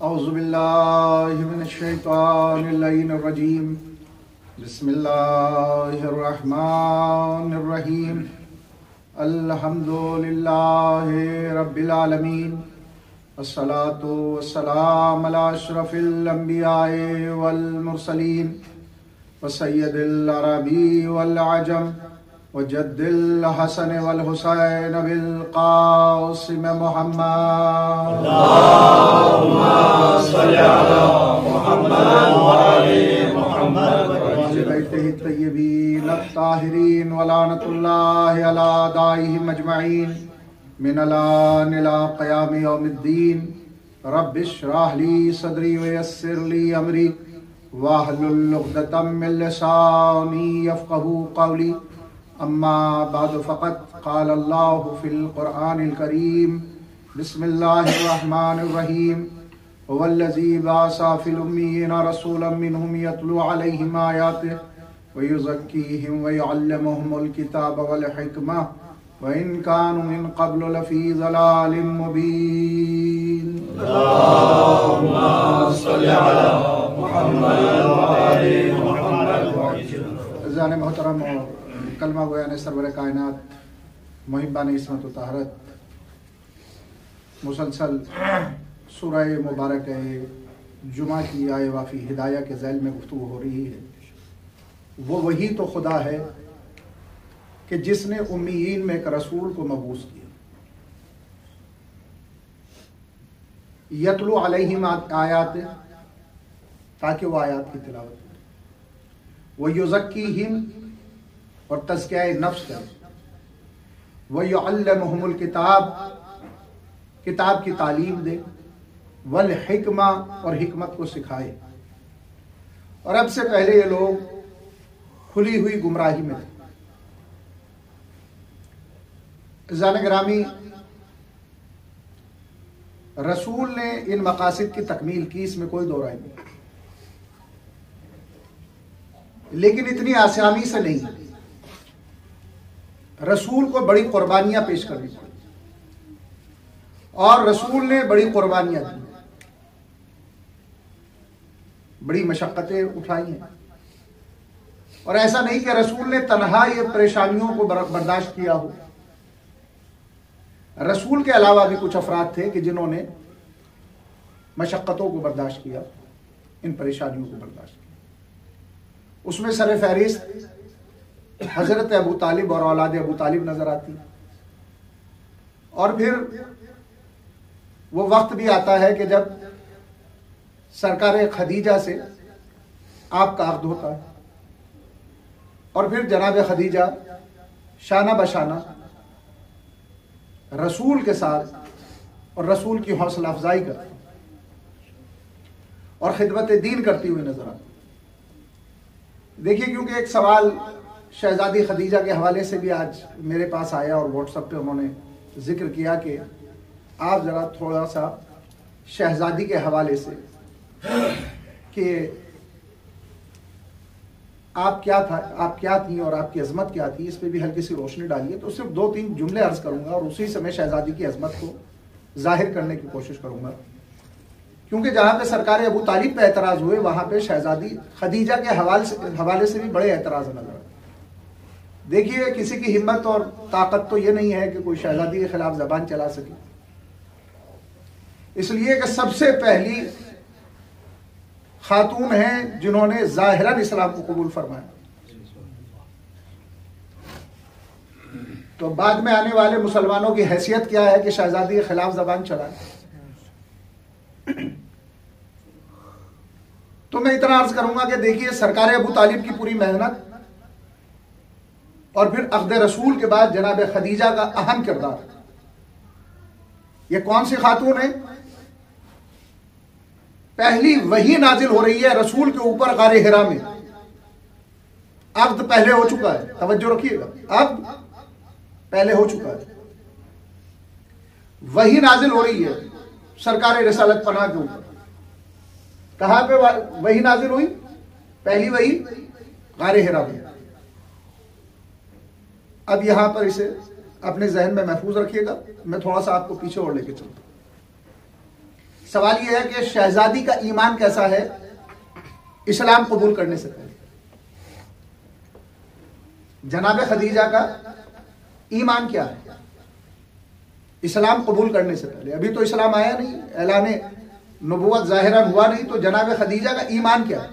औज़ुबिल्लाहि मिनश्शैतानिर्रजीम बिस्मिल्लाहिर्रहमानिर्रहीम अल्हम्दुलिल्लाहि रब्बिल आलमीन अस्सलातु वस्सलामु अला अशरफिल अंबियाए वल मुरसलीन व सय्यदिल अरबी वल अजम व जद्दिल हसन वल हुसैन बिल कासिम मुहम्मद अल्लाहुम्मा सल्लि अला मुहम्मद व आलि मुहम्मद व बैतिही तय्यबीन अत्ताहिरीन व लानतुल्लाहि अला दाइहिम अजमईन मिन अलान इला क़याम यौमिद्दीन रब्बिश्रह ली सदरी व यस्सिर ली अमरी वाहलुल उक़दतम मिन लिसानी यफ़क़हू क़ौली अम्मा बाद फ़क़त क़ाल अल्लाहु फ़िल क़ुरआनिल करीम बिस्मिल्लाहिर्रहमानिर्रहीम वल्लज़ी बअसा फ़िल उम्मिय्यीना रसूलन मिनहुम यतलू अलैहिम आयातिहि व युज़क्कीहिम व युअल्लिमुहुमुल किताब वल हिकमा व इन कानू मिन क़ब्लु लफ़ी ज़लालिम मुबीन। अल्लाहुम्मा सल्लि अला मुहम्मद व आलि मुहम्मद। अज़ान मोहतरम और कलमा गोयान सरवर कायनात मुहिब्बान इस्मत व तहरत मुसलसल सूरह मुबारक जुमा की आय वाफ़ी हिदाया के ज़ैल में गुफ्तगू हो रही है। वो वही तो खुदा है कि जिसने उम्मीयीन में एक रसूल को मबूस किया, यतलू अलैहिम आयात, ताकि वो आयात की तिलावत करे, वो युज़क्कीहिम और तज़किया नफ्स करे, वो युअल्लिमुहुमुल किताब, किताब की तालीम दे, वल हिकमा और हिकमत को सिखाए। और अब से पहले ये लोग खुली हुई गुमराही में थे। ज़ान गिरामी, रसूल ने इन मकासिद की तकमील की, इसमें कोई दो राय नहीं, लेकिन इतनी आसानी से नहीं। रसूल को बड़ी कुर्बानियां पेश करनी पड़ी और रसूल ने बड़ी कुर्बानियां दी, बड़ी मशक्क़तें उठाई हैं। और ऐसा नहीं कि रसूल ने तन्हा ये परेशानियों को बर्दाश्त किया हो। रसूल के अलावा भी कुछ अफराद थे कि जिन्होंने मशक्क़तों को बर्दाश्त किया, इन परेशानियों को बर्दाश्त किया। उसमें सर फहरिस्त हजरत अबू तालिब और औलाद अबू तालिब नजर आती। और फिर वो वक्त भी आता है कि जब सरकार खदीजा से आपका अक़्द होता है और फिर जनाब खदीजा शाना बशाना रसूल के साथ और रसूल की हौसला अफजाई करती और खिदमत दीन करती हुई नजर आती। देखिए, क्योंकि एक सवाल शहजादी खदीजा के हवाले से भी आज मेरे पास आया और व्हाट्सएप पे उन्होंने जिक्र किया कि आप ज़रा थोड़ा सा शहजादी के हवाले से कि आप क्या थी और आपकी अजमत क्या थी, इस पर भी हल्की सी रोशनी डालिए। तो सिर्फ 2-3 जुमले अर्ज करूंगा और उसी समय शहजादी की अजमत को जाहिर करने की कोशिश करूंगा, क्योंकि जहां पे सरकार अबू तालिब पे एतराज हुए, वहां पे शहजादी खदीजा के हवाले से भी बड़े एतराज नजर आए। देखिए, किसी की हिम्मत और ताकत तो ये नहीं है कि कोई शहजादी के खिलाफ जबान चला सके, इसलिए कि सबसे पहली खातून हैं जिन्होंने जाहिरन इस्लाम को कबूल फरमाया। तो बाद में आने वाले मुसलमानों की हैसियत क्या है कि शहजादी के खिलाफ जबान चलाए। तो मैं इतना अर्ज करूंगा कि देखिए, सरकार अबू तालिब की पूरी मेहनत और फिर अक़्द रसूल के बाद जनाब खदीजा का अहम किरदार। ये कौन सी खातून है? पहली वही नाजिल हो रही है रसूल के ऊपर गारे हिरा में। अक़्द पहले हो चुका है, तवज्जो रखिएगा, अक़्द पहले हो चुका है, वही नाजिल हो रही है सरकार रिसालत पनाह के ऊपर। कहां पे वही नाजिल हुई? पहली वही गारे हिरा में। अब यहां पर इसे अपने जहन में महफूज रखिएगा। मैं थोड़ा सा आपको पीछे और लेके चलता हूं। सवाल यह है कि शहजादी का ईमान कैसा है इस्लाम कबूल करने से पहले। जनाब खदीजा का ईमान क्या है इस्लाम कबूल करने से पहले? अभी तो इस्लाम आया नहीं, ऐलान नबुवत ज़ाहिरन हुआ नहीं, तो जनाब खदीजा का ईमान क्या है?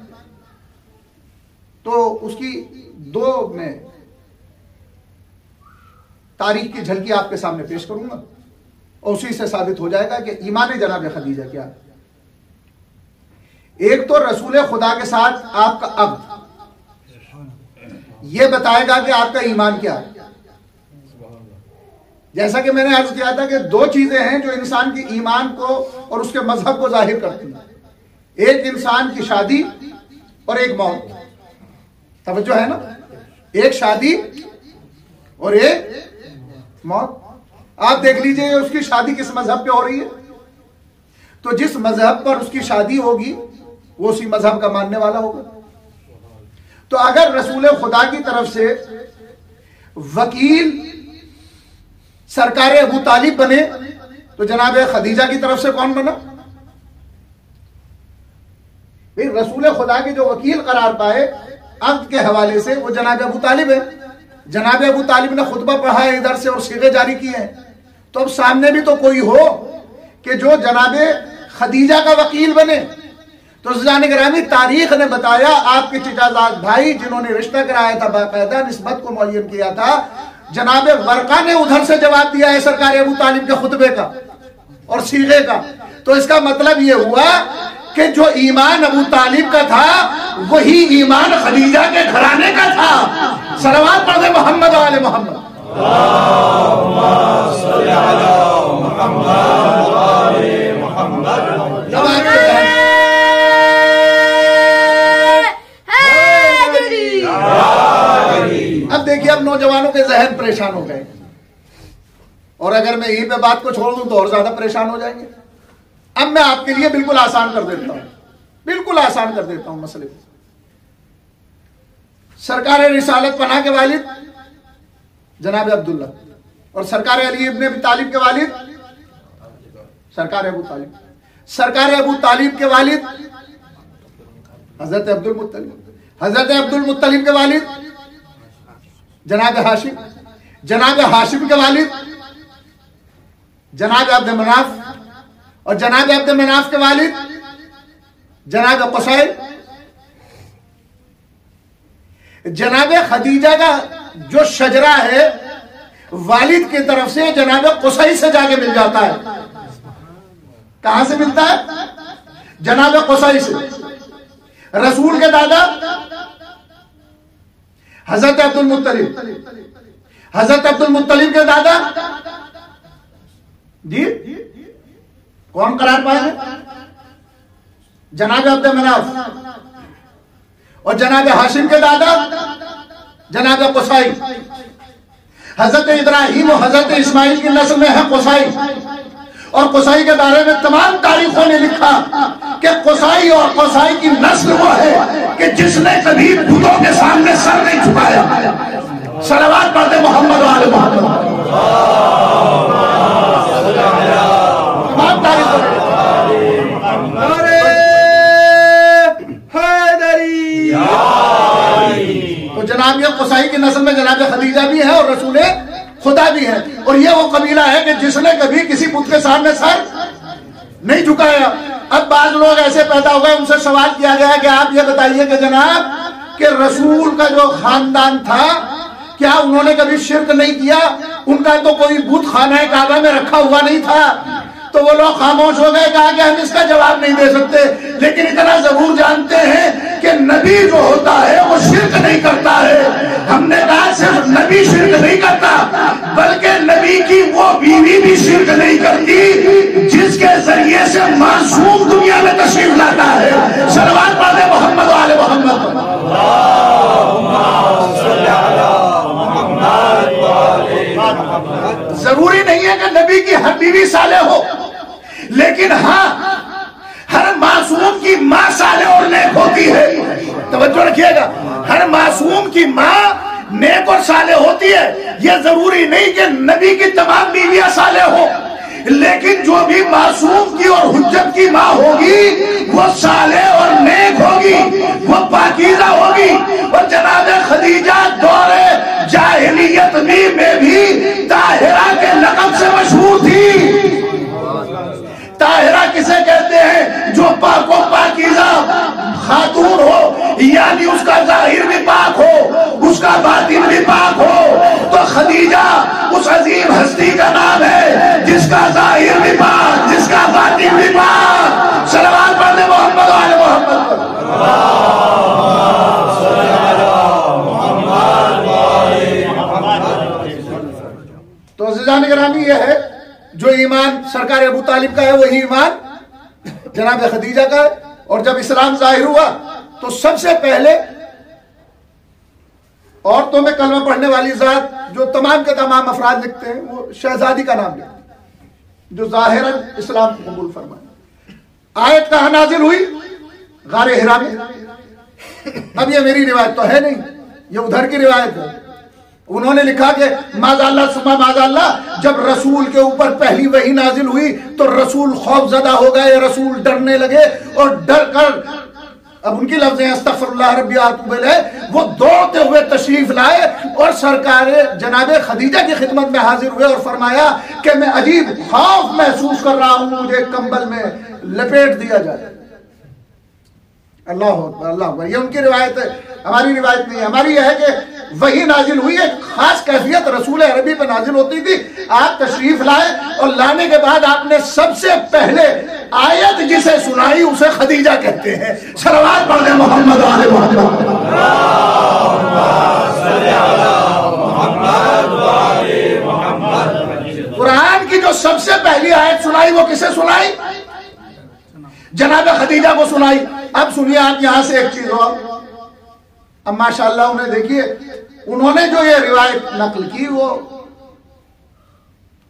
तो उसकी दो मैं तारीख की झलकी आपके सामने पेश करूंगा और उसी से साबित हो जाएगा कि ईमान जनाब खदीजा क्या है। एक तो रसूल खुदा के साथ आपका अब्द, यह बताएगा कि आपका ईमान क्या है। जैसा कि मैंने अर्ज किया था कि दो चीजें हैं जो इंसान की ईमान को और उसके मजहब को जाहिर करती हैं, एक इंसान की शादी और एक मौत। तवज्जो है ना, एक शादी और एक मौत। आप देख लीजिए उसकी शादी किस मजहब पे हो रही है, तो जिस मजहब पर उसकी शादी होगी वो उसी मजहब का मानने वाला होगा। तो अगर रसूल खुदा की तरफ से वकील सरकार अबू तालिब बने तो जनाब खदीजा की तरफ से कौन बना? भाई रसूल खुदा के जो वकील करार पाए अब्द के हवाले से वो जनाब अबू तालिब है। जनाब अबू तालिब ने खुतबा पढ़ा है इधर से और सीगे जारी किए हैं, तो अब सामने भी तो कोई हो कि जो जनाब खदीजा का वकील बने। तो ज़ान गिरामी तारीख ने बताया आपके चचाजाद भाई जिन्होंने रिश्ता कराया था, बाकायदा निस्बत को मुअय्यन किया था, जनाब वर्का ने उधर से जवाब दिया है सरकार अबू तालिब के खुतबे का और सीगे का। तो इसका मतलब यह हुआ कि जो ईमान अबू तालिब का था वही ईमान खदीजा के घराने का था। सलवात पढ़े मोहम्मद वाले मोहम्मद। अब देखिए, अब नौजवानों के जहन परेशान हो गए और अगर मैं यहीं पे बात को छोड़ दूं तो और ज्यादा परेशान हो जाएंगे। अब मैं आपके लिए बिल्कुल आसान कर देता हूं, बिल्कुल आसान कर देता हूं मसले को। सरकार रिसालत पनाह के वालिद जनाब अब्दुल्ला और सरकार अली इब्न अबी तालिब के वालिद सरकार अबू तालिब। सरकार अबू तालिब के वालिद हजरत अब्दुल मुत्तलिब। हजरत अब्दुल मुत्तलिब के वालिद जनाब हाशिम। जनाब हाशिम के वालिद जनाब अब्द मनाफ और जनाब अब्द मनाफ के वालिद जनाब कुसै। जनाब खदीजा का जो शजरा है वालिद की तरफ से जनाब कुसै से जाके मिल जाता है। कहां से मिलता है? जनाब कुसै से। रसूल के दादा हजरत अब्दुल मुत्तलिब। हजरत अब्दुल मुत्तलिब के दादा जी कौन करार पाए हैं? जनाब अब्द मनाफ और जनाब हाशिम के दादा जनाब कुसै। हजरत इब्राहिम और हजरत इस्माइल की नस्ल में है कुसै और कुसै के बारे में तमाम तारीखों ने लिखा कि कुसै और कुसै की नस्ल वो है कि जिसने कभी बुतों के सामने सर नहीं झुकाया। सलवात पढ़ते मोहम्मद वाले मोहम्मद। तमाम तारीखों ने तो जनाब ये कुसै की नस्ल में जनाब खदीजा भी है और रसूल खुदा भी है। और ये वो कबीला है कि जिसने कभी किसी बुत के सामने सर नहीं झुकाया। अब बाज लोग ऐसे पैदा हो गए, उनसे सवाल किया गया कि आप ये बताइए कि जनाब कि रसूल का जो खानदान था क्या उन्होंने कभी शिर्क नहीं किया? उनका तो कोई बुत खाना काबा में रखा हुआ नहीं था। तो वो लोग खामोश हो गए, कहा कि हम इसका जवाब नहीं दे सकते, लेकिन इतना जरूर जानते हैं कि नबी जो होता है वो शिर्क नहीं करता है। हमने कहा सिर्फ नबी शिर्क नहीं करता बल्कि नबी की वो बीवी भी शिर्क नहीं करती जिसके जरिए से मासूम दुनिया में तशरीफ लाता है। सलवात पढ़े मोहम्मद वाले मोहम्मद। जरूरी नहीं है कि नबी की हर बीवी साले हो, लेकिन हाँ हर मासूम की माँ साले और नेक होती है। तवज्जो रखिएगा, हर मासूम की माँ नेक और साले होती है। यह जरूरी नहीं कि नबी की तमाम बीवियां साले हो। लेकिन जो भी मासूम की और हुज्जत की माँ होगी वो साले और नेक होगी, वो पाकीज़ा होगी। और जनाब खदीजा दौरे जाहिलियत में भी ताहिरा के लक़ब से मशहूर थी। ताहिरा किसे कहते हैं? जो पाको पाकीज़ा खातून हो, यानी उसका जाहिर भी पाक हो, उसका बातिन भी पाक हो। तो खदीजा उस अजीम हस्ती का नाम है जिसका जाहिर भी पाक, जिसका बातिन भी पाक। सलवात पढ़ने मोहम्मद वाले मोहम्मद पर। तो अज़ीज़ान गिरामी यह है जो ईमान सरकार अबू तालिब का है वही ईमान जनाब खदीजा का है। और जब इस्लाम जाहिर हुआ तो सबसे पहले औरतों में कलमा पढ़ने वाली जात जो तमाम के तमाम अफराद लिखते हैं वो शहजादी का नाम लेते हैं जो जाहिरन इस्लाम को कबूल फरमाए। आयत कहां नाजिल हुई? गारे हिरा में। अब ये मेरी रिवायत तो है नहीं, ये उधर की रिवायत है। उन्होंने लिखा कि माज़ाल्लाह सुमा माज़ाल्लाह, जब रसूल के ऊपर पहली वही नाजिल हुई तो रसूल खौफजदा हो गए, रसूल डरने लगे और डर कर, अब उनकी लफ्ज़ हैं अस्तग़फिरुल्लाह रब्बी अतूबु इलैह, वो दौड़ते हुए तशरीफ लाए और सरकार जनाब खदीजा की खिदमत में हाजिर हुए और फरमाया कि मैं अजीब खौफ महसूस कर रहा हूं, मुझे कंबल में लपेट दिया जाए। अल्लाह अल्लाह, ये उनकी रिवायत है, हमारी रिवायत नहीं है। हमारी यह है कि वही नाजिल हुई, एक खास कैफियत रसूल अरबी पर नाजिल होती थी। आप तशरीफ लाए और लाने के बाद आपने सबसे पहले आयत जिसे सुनाई उसे खदीजा कहते हैं। सलवात पढ़ दे मोहम्मद वाले मोहम्मद। कुरान की जो सबसे पहली आयत सुनाई वो किसे सुनाई? जनाब खदीजा को सुनाई। अब सुनिए आप यहां से एक चीज और, अब माशाअल्लाह उन्हें देखिए, उन्होंने जो ये रिवायत नकल की वो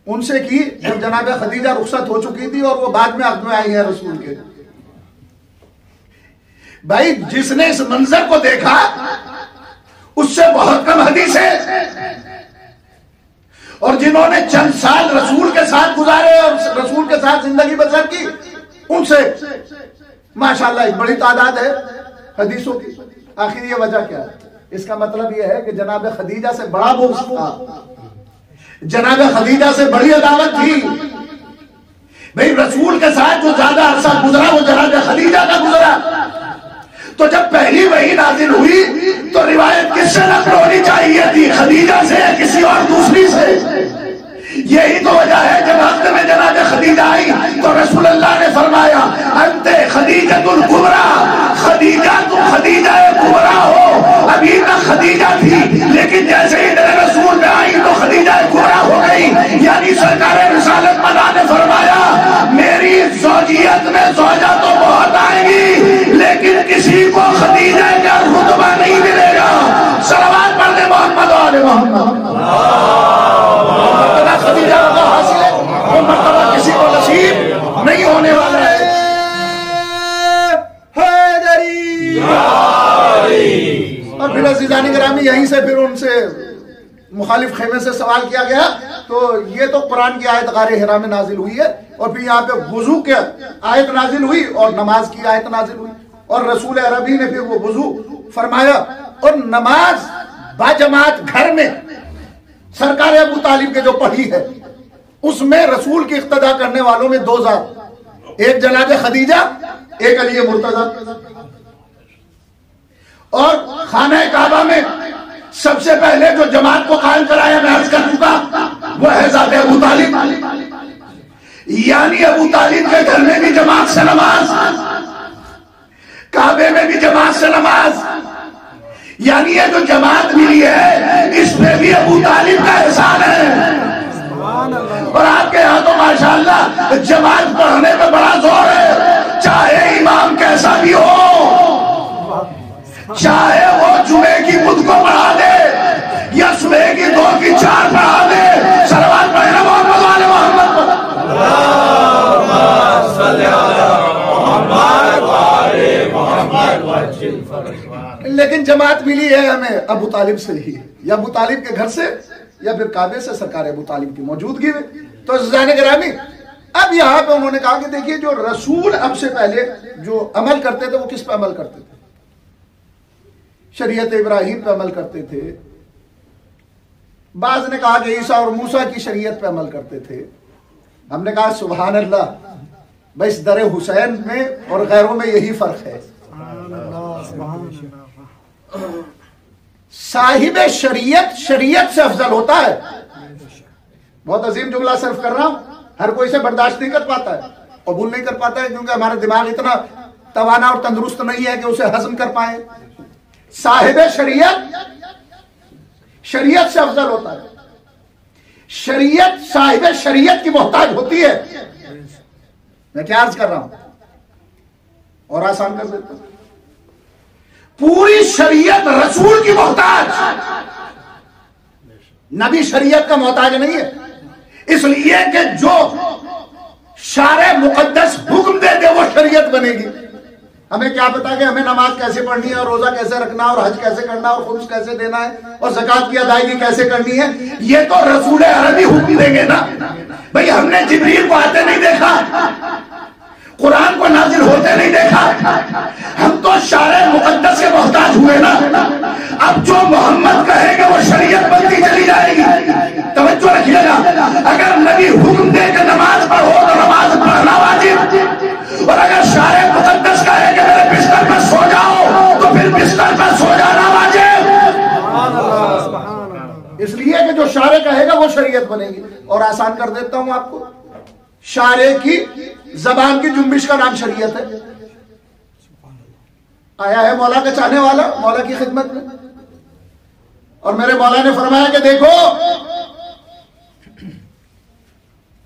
उनसे की जब जनाब खदीजा रुखसत हो चुकी थी और वो बाद में अक़द में आई है रसूल के। भाई जिसने इस मंजर को देखा उससे बहुत कम हदीस है, और जिन्होंने चंद साल रसूल के साथ गुजारे और रसूल के साथ जिंदगी बसर की उनसे माशाअल्लाह एक बड़ी तादाद है हदीसों की। आखिर ये वजह क्या है? इसका मतलब यह है कि जनाब खदीजा से बड़ा बुग़्ज़ था, जनाब खदीजा से बड़ी अदावत थी। भाई रसूल के साथ जो ज्यादा अरसा गुजरा वो जनाब खदीजा का गुजरा। तो जब पहली वही नाजिल हुई तो रिवायत किससे नकल होनी चाहिए थी? खदीजा से या किसी और दूसरी से? यही तो वजह है जब वक्त में जनाब खदीजा आई तो रसूल अल्लाह ने फरमाया अंते खदीजतुल कुबरा, खदीजा तुम खदीजा कुबरा हो। अभी तक खदीजा थी लेकिन जैसे ही मेरे रसूल में आई तो खदीजा कुबरा हो गई। यानी सरकार रिसालत मदा ने फरमाया मेरी ज़ौजियत में ज़ौजा तो बहुत आएंगी लेकिन किसी को खदीजा का रुतबा नहीं मिलेगा। सलवात पढ़ दे मोहम्मद वाले मोहम्मद। खदीजा का हासिल है वो मर्तबा किसी को नसीब नहीं होने वाला है। और फिर अज़ीज़ान गिरामी यहीं से फिर उनसे मुखालिफ खेमे से सवाल किया गया। तो ये तो कुरान की आयत गारे हिरा में नाजिल हुई है और फिर यहाँ पे वुजू के आयत नाजिल हुई और नमाज की आयत नाजिल हुई और रसूल अरबी ने फिर वो वुजू फरमाया। और नमाज बाजमात घर में सरकार अबू तालिब के जो पढ़ी है उसमें रसूल की इक्तदा करने वालों में दो जात, एक जनाब खदीजा एक अली मुर्तजा। और खाना काबा में सबसे पहले जो जमात को कायम कराया मैं अर्ज कर चुका वो है ज़ात अबू तालिब। यानी अबू तालिब के घर में भी जमात से नमाज, काबे में भी जमात से नमाज। यानी ये जो जमात मिली है इसमें भी अबू तालिब का एहसान है। और आपके यहाँ तो माशाअल्लाह जमात पढ़ने में बड़ा जोर है, चाहे इमाम कैसा भी हो, चाहे वो जुमे की खुद को पढ़ा दे या सुबह की 2 की 4 पढ़ा दे। सलवात पढ़ना मोहम्मद वाले मोहम्मद। लेकिन जमात मिली है हमें अबू तालिब से ही, या अबू तालिब के घर से या फिर काबे से सरकार अबू तालिब की मौजूदगी में। तो ज़ाने गिरामी अब यहां पे उन्होंने कहा कि देखिए, जो रसूल अब से पहले जो अमल करते थे वो किस पे अमल करते थे? शरीयत इब्राहिम पे अमल करते थे। बाज ने कहा कि ईसा और मूसा की शरीयत पे अमल करते थे। हमने कहा सुभान अल्लाह, बस दर हुसैन में और गैरों में यही फर्क है। साहिब शरीयत शरीयत से अफजल होता है। बहुत अजीम जुमला सर्व कर रहा हूं, हर कोई से बर्दाश्त नहीं कर पाता है, कबूल नहीं कर पाता है, क्योंकि हमारा दिमाग इतना तवाना और तंदुरुस्त नहीं है कि उसे हजम कर पाए। साहिब शरीयत शरीयत से अफजल होता है। शरीयत साहिब शरीयत की मोहताज होती है। मैं क्या अर्ज कर रहा हूं और आसान कर देता हूं। पूरी शरीयत रसूल की मोहताज, नबी शरीयत का मोहताज नहीं है। इसलिए कि जो शारे मुकद्दस हुक्म दे दे वो शरीयत बनेगी। हमें क्या पता कि हमें नमाज कैसे पढ़नी है और रोजा कैसे रखना और हज कैसे करना और खुर्स कैसे देना है और ज़कात की अदायगी कैसे करनी है। ये तो रसूल अरबी हुक्म देंगे ना भाई। हमने जिब्रील को आते नहीं देखा, कुरान को नाजिल होते नहीं देखा, हम तो शारे मुकद्दस के मोहताज हुए ना। अब जो मोहम्मद कहेंगे वो शरीयत बनती चली जाएगी। तवज्जो रखिएगा, अगर नबी हुक्म दे के नमाज पढ़ो तो नमाज पढ़ना वाजिब, और अगर शारे मुकद्दस कहेंगे मेरे बिस्तर पर सो जाओ तो फिर बिस्तर पर सो जाना वाजिब। इसलिए कि जो शारे कहेगा वो शरीयत बनेगी। और आसान कर देता हूं आपको, शारे की जबान की जुम्बिश का नाम शरीयत है। आया है मौला का चाहने वाला मौला की खिदमत में, और मेरे मौला ने फरमाया कि देखो,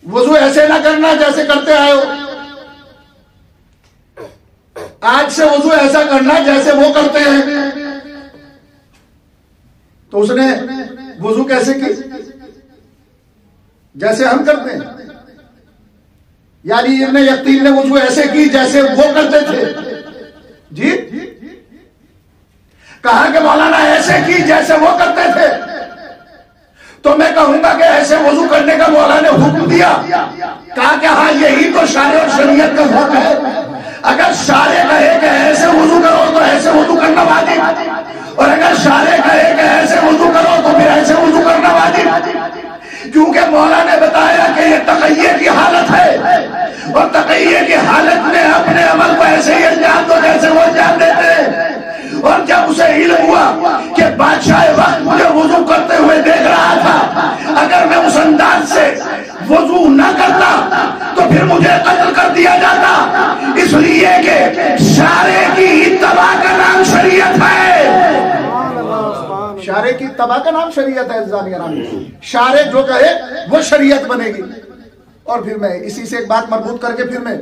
वुजू ऐसे ना करना जैसे करते आए हो, आज से वुजू ऐसा करना जैसे वो करते हैं। तो उसने वुजू कैसे की? जैसे हम करते हैं। यानी इब्ने यकीन ने वुजू ऐसे की जैसे वो करते थे। जी कहा कि मौलाना ऐसे की जैसे वो करते थे, तो मैं कहूंगा कि ऐसे वुजू करने का मौला ने हुक्म दिया। कहा कि हाँ, यही तो शारे और शरीयत का फर्क है। अगर शारे कहे कि ऐसे वुजू करो तो ऐसे वुजू करना वाजिब, और अगर शारे कहे कि ऐसे वुजू करो तो फिर ऐसे वुजू करना वाजिब। क्योंकि मौला ने बताया कि ये तकय्ये की हालत है, और तकय्ये की हालत में अपने अमल को ऐसे ही अंजाम दो जैसे वो अंजाम देते हैं। और जब उसे इल्म हुआ कि बादशाह वक्त मुझे वुजू करते हुए देख रहा था, अगर मैं उस अंदाज से वुजू न करता तो फिर मुझे कत्ल कर दिया जाता। इसलिए कि शारे की इत्तबा का नाम शरीयत है। शारे की तबा का नाम शरीयत है। शारे जो कहे वो शरीयत बनेगी। और फिर मैं इसी से एक बात मरबूत करके फिर मैं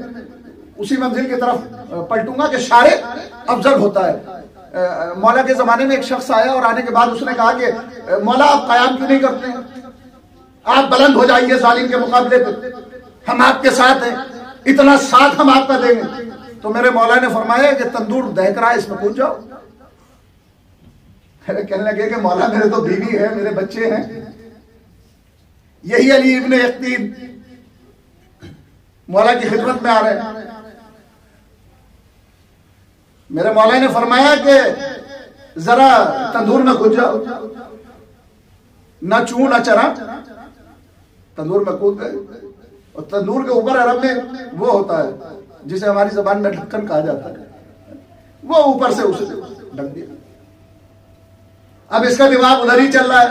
उसी मंजिल की तरफ पलटूंगा कि शारे अफजल होता है। मौला के जमाने में एक शख्स आया और आने के बाद उसने कहा कि मौला आप कयाम क्यों नहीं करते हैं? आप बुलंद हो जाइए जालिम के मुकाबले पे, हम आपके साथ हैं, इतना साथ हम आपका देंगे। तो मेरे मौला ने फरमाया कि तंदूर दहक रहा है, इसमें कूद जाओ। कहने लगे कि मौला मेरे तो बीवी है, मेरे बच्चे हैं। यही अली इब्ने यकीन मौला की खिदमत में आ रहे हैं। मेरे मौला ने फरमाया कि जरा तंदूर में कूद जाओ। न चू न चरा, तंदूर में कूद गए। और तंदूर के ऊपर अरब में वो होता है जिसे हमारी जबान में ढक्कन कहा जाता है, वो ऊपर से उसे ढक दिया। अब इसका दिमाग उधर ही चल रहा है।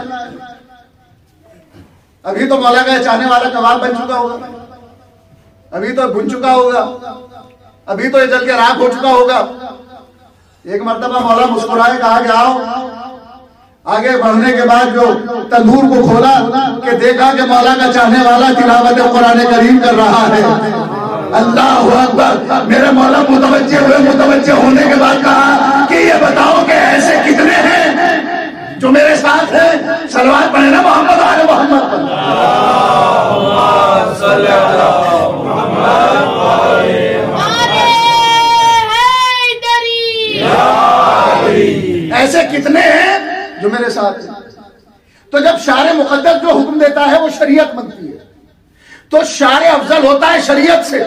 अभी तो मौला का चाहने वाला कबाब बन चुका होगा, अभी तो भुन चुका होगा, अभी तो ये जल के राख हो चुका होगा। एक मर्तबा मौला मुस्कुराए, कहा कि आओ। आगे बढ़ने के बाद जो तंदूर को खोला कि देखा कि मौला का चाहने वाला तिलावत कुरान करीम कर रहा है। अल्लाहु अकबर। मेरे मौला मुतवज्जे हुए। मुतवज्जे होने के बाद कहा कि ये बताओ कि ऐसे कितने हैं जो मेरे साथ हैं? सलवात पढ़े ना मोहम्मद आले मोहम्मद। ऐसे कितने हैं जो मेरे साथ हैं? तो जब शारे मुकद्दस जो हुक्म देता है वो शरीयत बनती है। तो शार अफजल होता है शरीयत से।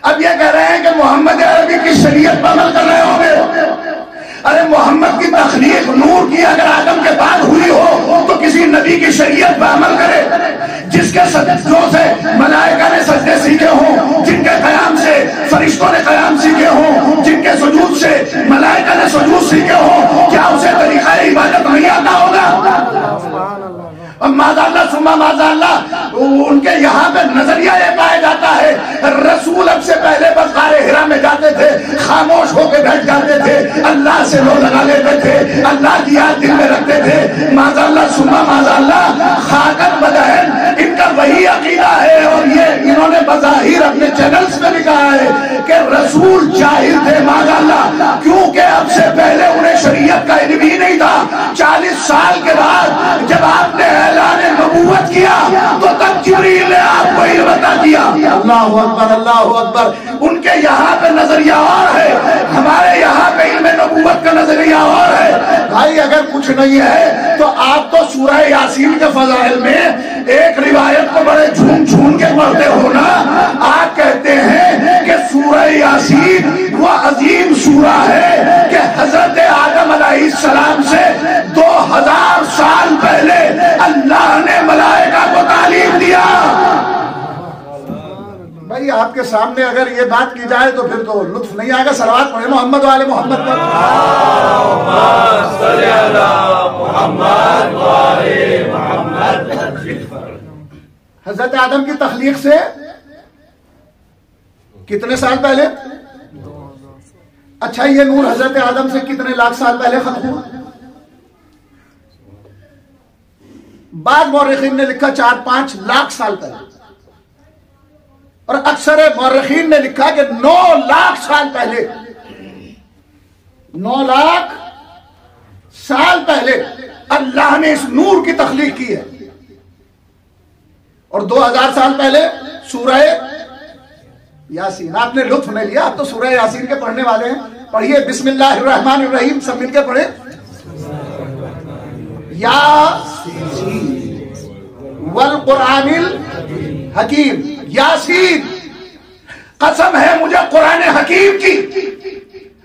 अब ये कह रहे हैं कि मोहम्मद अरबी की शरीयत पर अमल कर रहे होंगे। अरे मोहम्मद की तखलीक नूर की अगर आदम के बाद हुई हो तो किसी नबी की शरीयत पर अमल करे, जिसके सजदों से मलाइका ने सजदे सीखे हों, जिनके कयाम से फरिश्तों ने कयाम सीखे हों, जिनके सुजूद से मलाइका ने सुजूद सीखे हों, क्या उसे तरीका इबादत नहीं आता होगा? माज़ाल्लाह सुम्मा माज़ाल्लाह उनके यहाँ पे नजरिया ये पाया जाता है, रसूल अब से पहले बस गारे हिरा में जाते थे, खामोश होकर बैठ जाते थे, अल्लाह से लो लगा लेते थे, अल्लाह की याद दिल में रखते थे। माज़ाल्लाह सुम्मा माज़ाल्लाह खाकन बदहन इनका वही अकीदा है। और ये इन्होंने बज़ाहिर अपने चैनल्स में लिखा है कि रसूल जाहिर थे माज़ाल्लाह, क्योंकि अब से पहले उन्हें शरीयत का इल्म ही नहीं था। 40 साल के बाद जब आपने ऐलाने नबूवत किया तो तब जिब्रील ने आपको इल्म अता किया। अल्लाहु अकबर, अल्लाहु अकबर। उनके यहाँ पे नजरिया और है, हमारे यहाँ पे इल्म नबूवत का नजरिया और है। भाई अगर कुछ नहीं है तो आप तो सूरह यासीन के फज़ाइल में एक रिवायत को बड़े झूम झूम के पढ़ते हो ना। आप कहते हैं कि सूरह यासीन वो अजीम सूरा है कि हजरत आदम अलैहिस्सलाम से 2000 साल पहले अल्लाह ने मलाइका को तालीम दिया। भाई आपके सामने अगर ये बात की जाए तो फिर तो लुत्फ नहीं आएगा। सलवात पढ़े मोहम्मद वाले मोहम्मद पर। हजरत आदम की तख्लीक से कितने साल पहले? अच्छा ये नूर हजरत आदम से कितने लाख साल पहले खत्म हुआ? बाद मौरखीन ने लिखा 4-5 लाख साल पहले, और अक्सर मौरखीन ने लिखा कि 9 लाख साल पहले, 9 लाख साल पहले अल्लाह ने इस नूर की तख्लीक की है। और 2000 साल पहले सूरह यासीन। आपने लुत्फ नहीं लिया, आप तो सूरह यासीन के पढ़ने वाले हैं। पढ़िए बिस्मिल्लाहिर्रहमानिर्रहीम, सब मिलके पढ़े। यासीन वल कुरानिल हकीम। यासीन, कसम है मुझे कुरान हकीम की,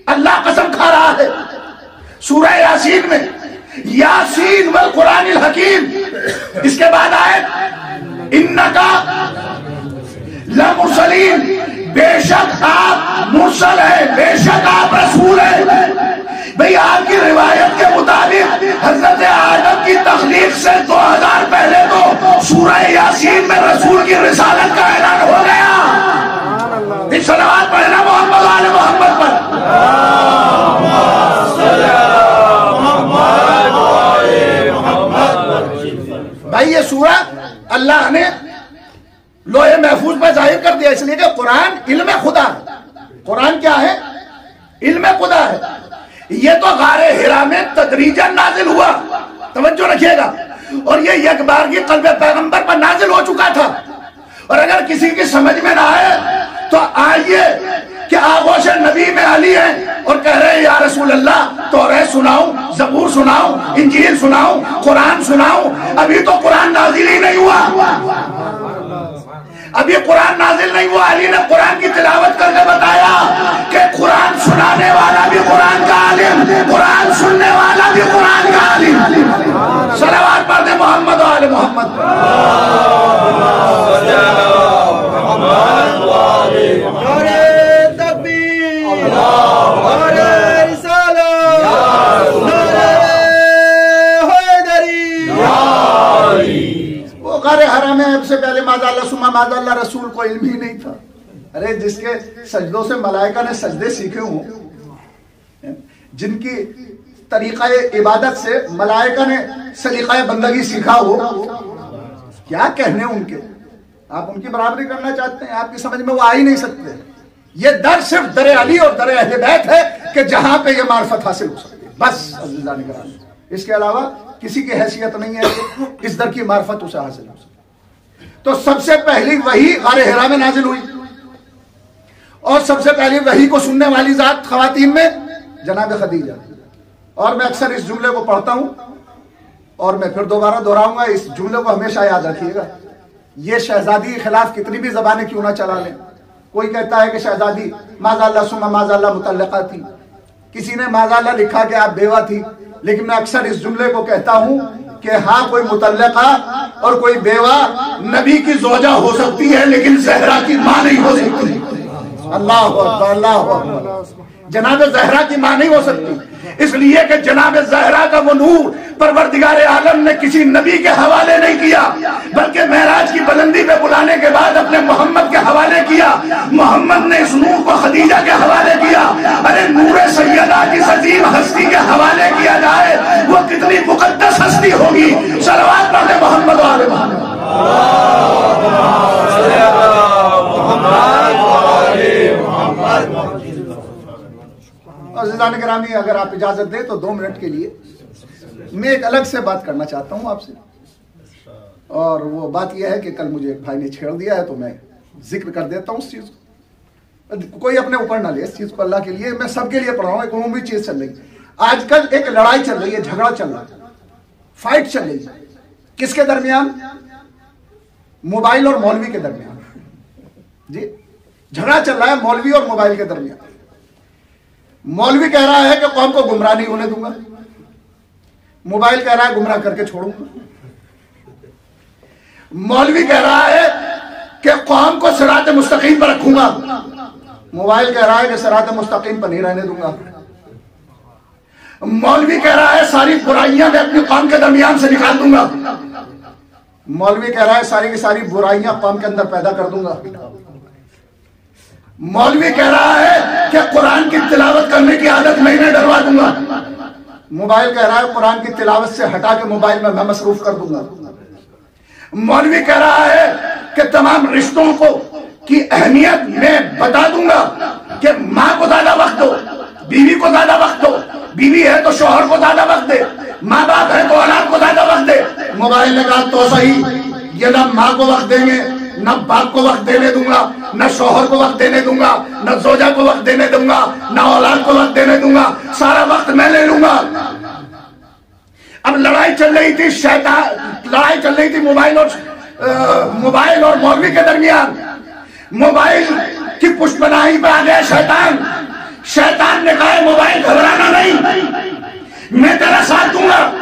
अल्लाह कसम खा रहा है सूरह यासीन में, यासीन वल कुरानिल हकीम। इसके बाद आए इन्नका लमुरसलीन, बेशक आप मुरसल है, बेशक आप रसूल है। भाई आपकी रिवायत के मुताबिक हजरत आदम की तख्लीक से 2000 पहले तो सूरह यासीन में रसूल की रिसालत का ऐलान हो गया। इस सलावत पढ़ना मोहम्मद वाले मोहम्मद पर। भाई ये सूरह अल्लाह ने लोहे महफूज पर जाहिर कर दिया, इसलिए कि कुरान इल्म खुदा है। कुरान क्या है? इल्म खुदा है। ये तो गारे हिरा में तदरीजन नाजिल हुआ, तवज्जो रखिएगा। और ये एक बार की कल्बे पैगंबर पर नाजिल हो चुका था। और अगर किसी की समझ में ना आए तो आइए कि आगोश नबी में अली है और कह रहे हैं या रसूल अल्लाह, तौरात सुनाऊं, ज़बूर सुनाऊं, इंजील सुनाऊं, कुरान सुनाऊं। अभी तो कुरान नाजिल ही नहीं हुआ, अभी कुरान नाजिल नहीं हुआ। अली ने कुरान की तिलावत करके बताया कि कुरान सुनाने वाला भी कुरान का आलिम, कुरान सुनने वाला भी कुरान का आलिम। सलावत पढ़ दे मोहम्मद वाले मोहम्मद। गारे हरा में से पहले माज़ाल्लाह सुम्मा माज़ाल्लाह रसूल को इल्म ही नहीं था। अरे जिसके सजदों से मलाइका ने सजदे सीखे हों, जिनकी तरीका इबादत से मलाइका ने सलीका बंदगी सीखा हो, क्या कहने उनके। आप उनकी बराबरी करना चाहते हैं, आपकी समझ में वो आ ही नहीं सकते। ये दर सिर्फ दर अली और दर अहले बैत है कि जहां पे ये मार्फत हासिल हो सकती है, बस अज़ीज़ान निगरान। इसके अलावा किसी की हैसियत नहीं है कि इस दर की मार्फत उसे हासिल हो सके। तो सबसे पहली वही गारे हिरा में नाजिल हुई, और सबसे पहली वही को सुनने वाली जात खवातीन में जनाब खदीजा। और मैं अक्सर इस जुमले को पढ़ता हूं और मैं फिर दोबारा दोहराऊंगा, इस जुमले को हमेशा याद रखिएगा। ये शहजादी के खिलाफ कितनी भी जबानें क्यों ना चला लें। कोई कहता है कि शहजादी माज़ाल्लाह सुम्मा माज़ाल्लाह मुतल्लका थी, किसी ने माज़ाल्लाह लिखा कि आप बेवा थी, लेकिन मैं अक्सर इस जुमले को कहता हूं कि हाँ, कोई मुतल्लका और कोई बेवा नबी की जोजा हो सकती है, लेकिन ज़हरा की मां नहीं हो सकती। अल्लाह अकबर, अल्लाह अकबर। जनाब ज़हरा की मां नहीं हो सकती, इसलिए कि जनाब ज़हरा का वो नूर परवरदिगार आलम ने किसी नबी के हवाले नहीं किया, बल्कि मेराज की बुलंदी पे बुलाने के बाद अपने मोहम्मद के हवाले किया। मोहम्मद ने इस नूर को खदीजा के हवाले किया। अरे नूरे सैयदा की अजीम हस्ती के हवाले किया जाए, वो कितनी मुकद्दस हस्ती होगी। सलवात पढ़े मोहम्मद वाले मोहम्मद। अज़ीज़ान गिरामी, अगर आप इजाजत दें तो 2 मिनट के लिए मैं एक अलग से बात करना चाहता हूं आपसे। और वो बात यह है कि कल मुझे एक भाई ने छेड़ दिया है, तो मैं जिक्र कर देता हूं उस चीज को। कोई अपने ऊपर ना ले इस चीज को, अल्लाह के लिए मैं सबके लिए पढ़ रहा हूं। एक उम्मी चीज चल रही है आजकल, एक लड़ाई चल रही है, झगड़ा चल रहा है, फाइट चल रही है। किसके दरमियान? मोबाइल और मौलवी के दरमियान। जी, झगड़ा चल रहा है मौलवी और मोबाइल के दरमियान। मौलवी कह रहा है कि कौम को गुमराह नहीं होने दूंगा, मोबाइल कह रहा है गुमराह करके छोड़ूंगा। मौलवी कह रहा है कि कौम को सिरात मुस्तकीम पर रखूंगा, मोबाइल कह रहा है कि सिरात मुस्तकीम पर नहीं रहने दूंगा। मौलवी कह रहा है सारी बुराइयां मैं अपनी कौम के दरमियान से निकाल दूंगा, मौलवी कह रहा है सारी की सारी बुराइयां कौम के अंदर पैदा कर दूंगा। मौलवी कह रहा है कि कुरान की तिलावत करने की आदत मैं इन्हें डरवा दूंगा, मोबाइल कह रहा है कुरान की तिलावत से हटा के मोबाइल में मैं मसरूफ कर दूंगा। मौलवी कह रहा है कि तमाम रिश्तों को की अहमियत मैं बता दूंगा कि मां को ज्यादा वक्त दो, बीवी को ज्यादा वक्त दो, बीवी है तो शौहर को ज्यादा वक्त दे, माँ बाप है तो औलाद को ज्यादा वक्त दे। मोबाइल ने कहा तो सही, ये ना माँ को वक्त देंगे, न बाप को वक्त देने दूंगा, न शौहर को वक्त देने दूंगा, न जोजा को वक्त देने दूंगा, न औलाद को वक्त देने दूंगा, सारा वक्त मैं ले लूंगा। अब लड़ाई चल रही थी लड़ाई चल रही थी मोबाइल और मौलवी के दरमियान। मोबाइल की पुष्पनाही पे आ गया शैतान। शैतान ने कहा मोबाइल घबराना नहीं, मैं तेरा साथ दूंगा।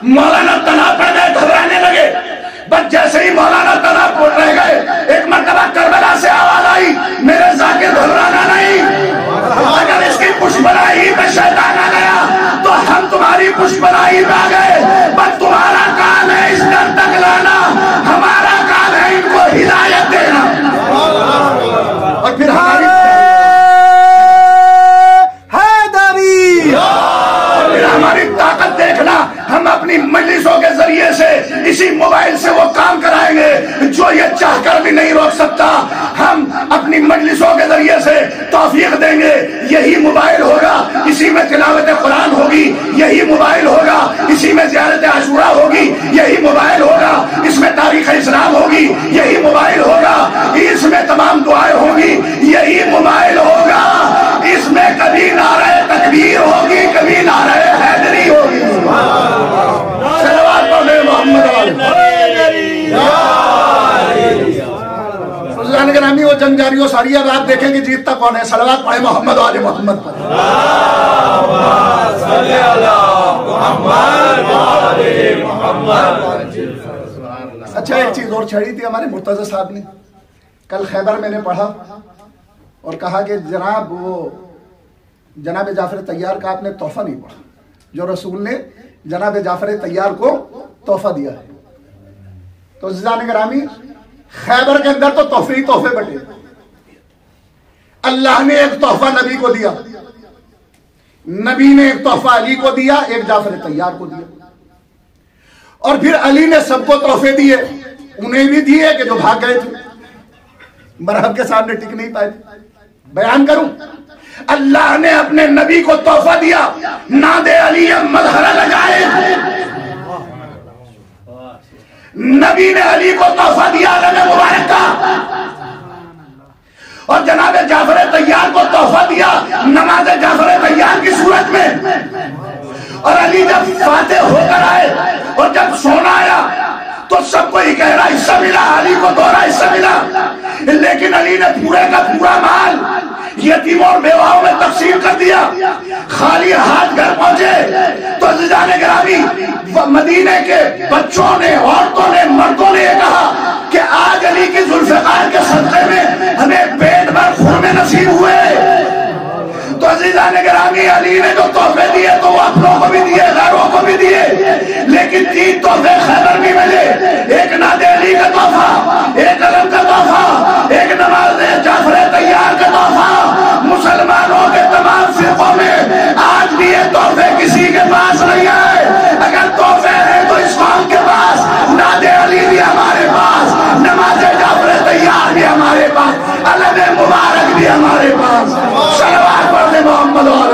मौलाना तनाव पड़ गए, घबराने लगे। बस जैसे ही मौलाना तनाव पड़ रह गए, एक मरतबा करबला से आवाज आई, मेरे जाकिर घबराना नहीं। अगर इसकी पुष्पनाही पे शैतान आ गया तो हम तुम्हारी पुष्पनाही पे आ गए। बस तुम्हारा काम है इस दर तक लाना, हमारा काम है इनको हिदायत देना। और फिर हमारी ताकत देखना, हम अपनी मजलिसों के जरिए से इसी मोबाइल से वो काम कराएंगे जो ये चाहकर भी नहीं रोक सकता। हम अपनी मजलिसों के जरिए से तौफीक देंगे, यही मोबाइल होगा, इसी में तिलावत कुरान होगी, यही मोबाइल होगा, इसी में ज़ियारत आशूरा होगी, यही मोबाइल होगा, इसमें तारीख इस्लाम होगी, यही मोबाइल होगा, इसमें तमाम दुआएं होंगी, यही मोबाइल होगा, इसमें कभी नारे तकबीर होगी, कभी नारे हैदरी होगी। सलवात पढ़े मोहम्मद के नामी वो जंग जारी हो सारी। अब आप देखेंगे जीतता कौन है। सलवात पढ़े मोहम्मद वाले मोहम्मद पर। अच्छा, एक चीज और छड़ी थी हमारे मुर्तजा साहब ने कल खैबर मैंने पढ़ा और कहा कि जनाब वो जनाब जाफर तैयार का आपने तोहफा नहीं पढ़ा, जो रसूल ने जनाब जाफर तैयार को तोहफा दिया है। तो ज़ियान गिरामी, खैबर के अंदर तो तोहफे ही तोहफे बटे। अल्लाह ने एक तोहफा नबी को दिया, नबी ने एक तोहफा अली को दिया, एक जाफर तैयार को दिया, और फिर अली ने सबको तोहफे दिए, उन्हें भी दिए कि जो भाग गए थे, मरहब के सामने टिक नहीं पाए। बयान करूं, अल्लाह ने अपने नबी को तोहफा दिया, नादे अली मजहरा लगाए। नबी ने अली को तोहफा दिया अल्लाह मुबारक का, और जनाब जाफर तैयार को तोहफा दिया नमाज जाफर तैयार की सूरत में। और अली जब फाते होकर आए और जब सोना आया तो सबको कोई कह रहा हिस्सा मिला, अली को दोहरा हिस्सा मिला, लेकिन अली ने पूरे का पूरा माल यतीमों और बेवाओं में तकसीम कर दिया। खाली हाथ घर पहुंचे तो अज़ीज़ान गिरामी, मदीने के बच्चों ने, औरतों ने, मर्दों ने यह कहा कि आज अली की जुल्फ़िकार के सदक़े में हमें पेट भर खुरमे नसीब हुए। तो अज़ीज़ान गिरामी, अली ने जो तोहफे दिए तो वो अपनों को भी दिए, गैरों को भी दिए, लेकिन 3 तोहफे खैबर भी मिले। एक नादे अली का तोहफा, एक अलम का तोहफा, एक नमाज जाफर तैयार का तोहफा। मुसलमानों के तमाम फिरकों में आज भी ये तोहफे किसी के पास नहीं आए। अगर तोहफे हैं तो इस्लाम के पास नादे अली भी हमारे पास, नमाज जाफर तैयार भी हमारे पास, अलम मुबारक भी हमारे पास। सलवात पढ़ते मोहम्मद और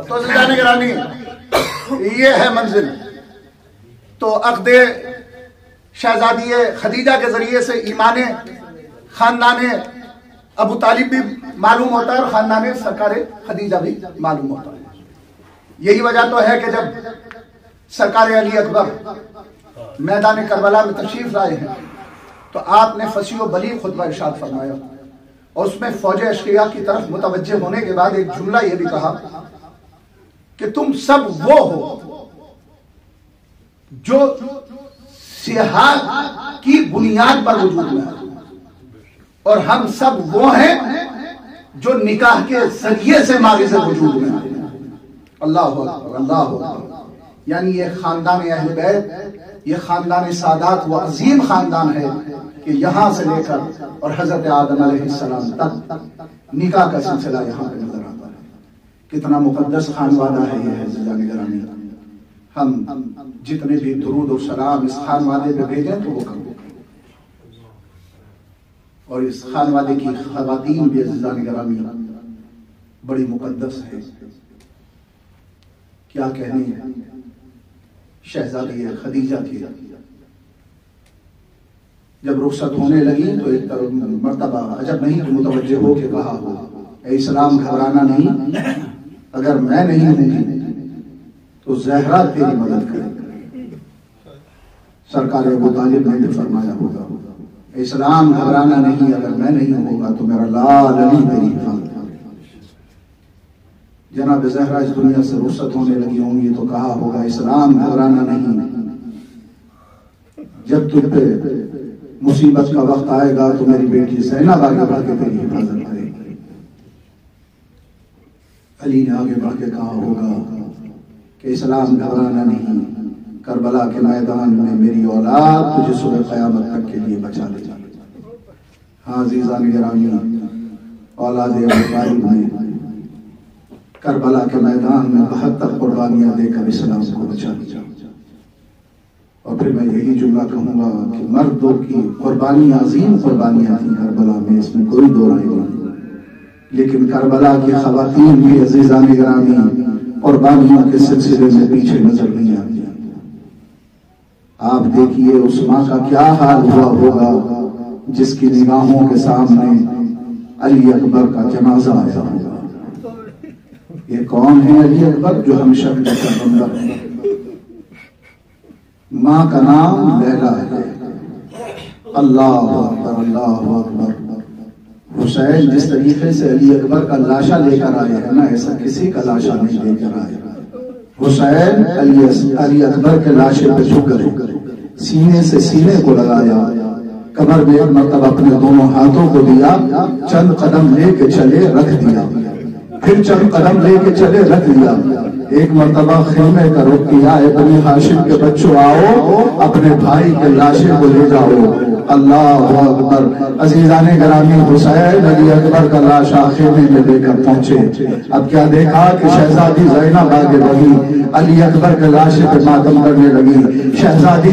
तो जाने गिरानी ये है मंजिल। तो अक़दे शहजादी खदीजा के जरिए से ईमान खानदान अबू तालिब भी मालूम होता है और खानदान सरकार खदीजा भी मालूम होता है। यही वजह तो है कि जब सरकार अली अकबर मैदान करबला में तशरीफ लाए हैं तो आपने फसीह बलीग खुतबा इरशाद फरमाया और उसमें फौज अशकिया की तरफ मुतवज्जे होने के बाद एक जुमला यह भी कहा कि तुम सब वो हो जो सियाहत की बुनियाद पर वजूद में है और हम सब वो हैं जो निकाह के जरिए से मारिज़ वजूद में है। अल्लाह अकबर, अल्लाह अकबर। यानी ये खानदान अहले बैत, ये खानदान सादात व अजीम खानदान है कि यहाँ से लेकर और हजरत आदम अलैहिस्सलाम तक निकाह का सिलसिला यहाँ पे नजर आता है। कितना मुकद्दस खानवादा है ये अज़ीज़ान गिरामी। हम जितने भी दुरूद और सलाम इस खानवादे पे भेजें तो वो कम, और इस खानवादे की ख़वातीन भी अज़ीज़ान गिरामी बड़ी मुकद्दस है। क्या कहनी है, शहजादी खदीजा थी, जब रुखसत होने लगी तो एक मर्तबा अजब नहीं तो मुतवज्जे हो के कहा हो, ए इस्लाम घबराना नहीं, अगर मैं नहीं हूंगी तो ज़हरा तेरी मदद करेगी। सरकार अबू तालिब ने भी फरमाया होगा, इस्लाम घबराना नहीं, अगर मैं नहीं होगा तो मेरा लाल अली तेरी हिफाजत करेगा। जनाब ज़हरा इस दुनिया से रुखसत होने लगी होंगी तो कहा होगा, इस्लाम घबराना नहीं, जब तुझ पे मुसीबत का वक्त आएगा तो मेरी बेटी ज़ैनब आगे बढ़ के तेरी हिफाजत करेगी। अली ने आगे बढ़ के कहा होगा कि इस्लाम घबराना नहीं, करबला के मैदान में मेरी औलाद तुझे सुबह क़यामत तक के लिए बचा ले जाएगी। हाँ अज़ीज़ान गिरामी, औलाद अबू तालिब ने करबला के मैदान में 72 कुर्बानियां देकर इस्लाम को बचा लिया। और फिर मैं यही जुमला कहूंगा कि मर्दों की कुर्बानियां अजीम कुर्बानियां थी करबला में, इसमें कोई दो राय नहीं, लेकिन करबला की ख़वातीन भी अज़ीज़ान गिरामी कुर्बानियों के सिलसिले में पीछे नजर नहीं आती। आप देखिए उस माँ का क्या हाल हुआ होगा जिसकी निगाहों के सामने अली अकबर का जनाजा आया होगा। ये कौन है अली अकबर? जो हमेशा का पैगंबर है। माँ का नाम लैला है। अल्लाह अकबर, अल्लाह अकबर। हुसैन जिस तरीके से अली अकबर का लाशा लेकर आए हैं ना, ऐसा किसी का लाशा नहीं लेकर आए। हुसैन अली अकबर के लाशे पे झुककर सीने से सीने को लगाया, कमर में एक मरतबा अपने दोनों हाथों को दिया, चंद कदम लेके चले रख दिया, फिर चंद कदम लेके चले रख दिया। एक मरतबा खेमे का रुख किया, बनी हाशिम के बच्चों आओ अपने भाई के लाशे को ले जाओ। अल्लाह अकबर। अज़ीज़ान गिरामी हुसैन अली अकबर का लाशा खेमे में लेकर पहुंचे। अब क्या देखा कि शहजादी ज़ैनब आगे बढ़ी, अली अकबर के लाशे पे मातम करने लगी। शहजादी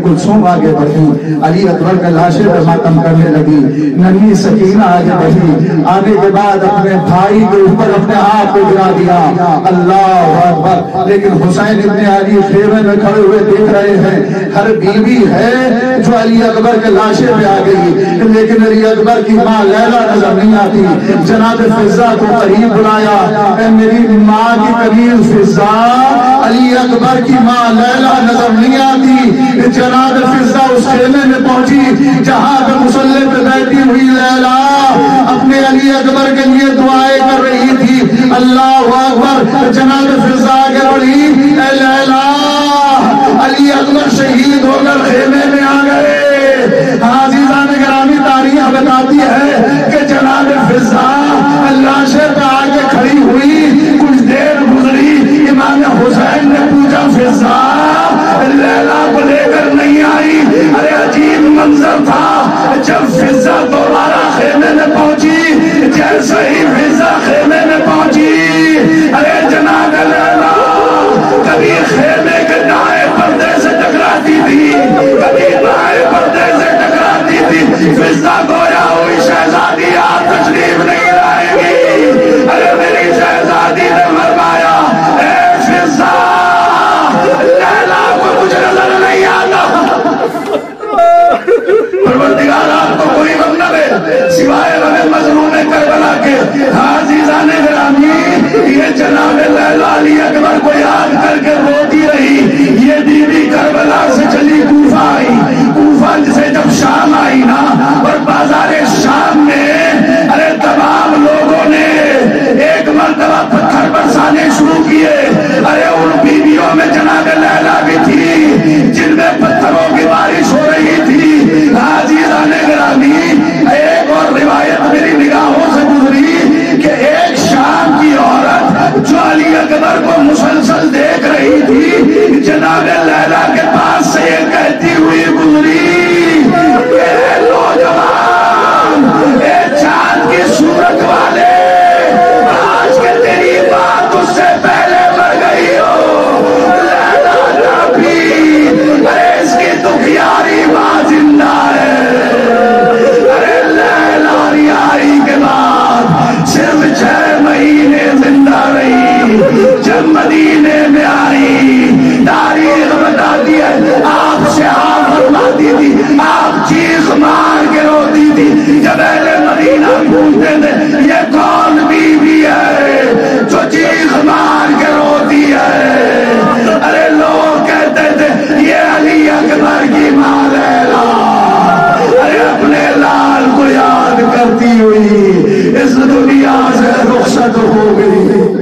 कुलसूम आगे बढ़ी, अली अकबर के लाशे पे मातम करने लगी। नन्ही सकीना आगे बढ़ी, आने के बाद अपने भाई के ऊपर अपने आप को गिरा दिया। अल्लाह अकबर। लेकिन हुसैन इब्ने अली खेमे में खड़े हुए देख रहे हैं, हर बीवी है जो अली अकबर के लाशे पे आ गई, लेकिन अली अकबर की माँ लैला नजर नहीं आती। जनाब फिजा को करीब बुलाया, मेरी माँ की करीब फिजा, अली अकबर की माँ लैला नजर नहीं आती। जनाब फिजा उस खेमे में पहुंची जहां पे मुसल्ले पे बैठी हुई लैला अपने अली अकबर के लिए दुआएं कर रही थी। अल्लाह अकबर। जनाब फिजा आगे बढ़ी, लैला अली अकबर शहीद होकर खेमे में आ गए। आजीज़ान गिरामी तारीख बताती है कि जनाब फिजा लाशे पे आके खड़ी हुई, कुछ देर गुजरी, इमाम हुसैन ने पूछा फिजा लैला को लेकर नहीं आई? अरे अजीब मंजर था जब फिजा दोबारा खेमे में पहुंची। जैसे ही फिजा खेमे में पहुंची, अरे जनाब लैला कभी खेमे के दाएं पर्दे से टकराती थी, कभी बाएं पर्दे से टकराती थी। फिजा गोया हुई शहजादी आज तशरीफ नहीं लाएगी। अरे मेरी शहजादी ने फरमाया, ए फिजा लैला को कुछ नजर नहीं आता। परवरदिगार आपको कोई मतलब है सिवाय हमें मजलूम करबला के। आजीज़ान गिरामी, ये जनाब लैला अली अकबर को याद करके रोती रही। ये बीवी करबला से चली कूफा आई, कूफा से जब शाम आई ना, और बाजारे शाम में अरे तमाम लोगों ने एक मरतबा पत्थर बरसाने शुरू किए। अरे उन बीवियों में जनाब लैला भी थी जिनमें पत्थरों की बारिश हो रही थी। आजीज़ान गिरामी, एक और रिवायत मेरी निगाहों से गुजरी कि एक शाम की औरत जो अली अकबर को मुसलसल देख रही थी, जनाब लैला के पास से ये कहती हुई गुजरी, नौजवान चांद की सूरत वाले, आज के तेरी बात उससे पहले मर गई हो। लैला ना भी, अरे इसकी दुखियारी मां जिंदा है। अरे लैला रिहाई के बाद सिर्फ 6 महीने जिंदा रही। जब मदीने में आई, तारीख बताती है आपसे आप फरमाती थी, आप चीख मार के रोती थी। जब अहले मदीना पूछते थे ये कौन बीवी है जो चीख मार के रोती है, अरे लोग कहते थे ये अली अकबर की मां लैला। अरे अपने लाल को याद करती हुई इस दुनिया से रुखसत हो गई।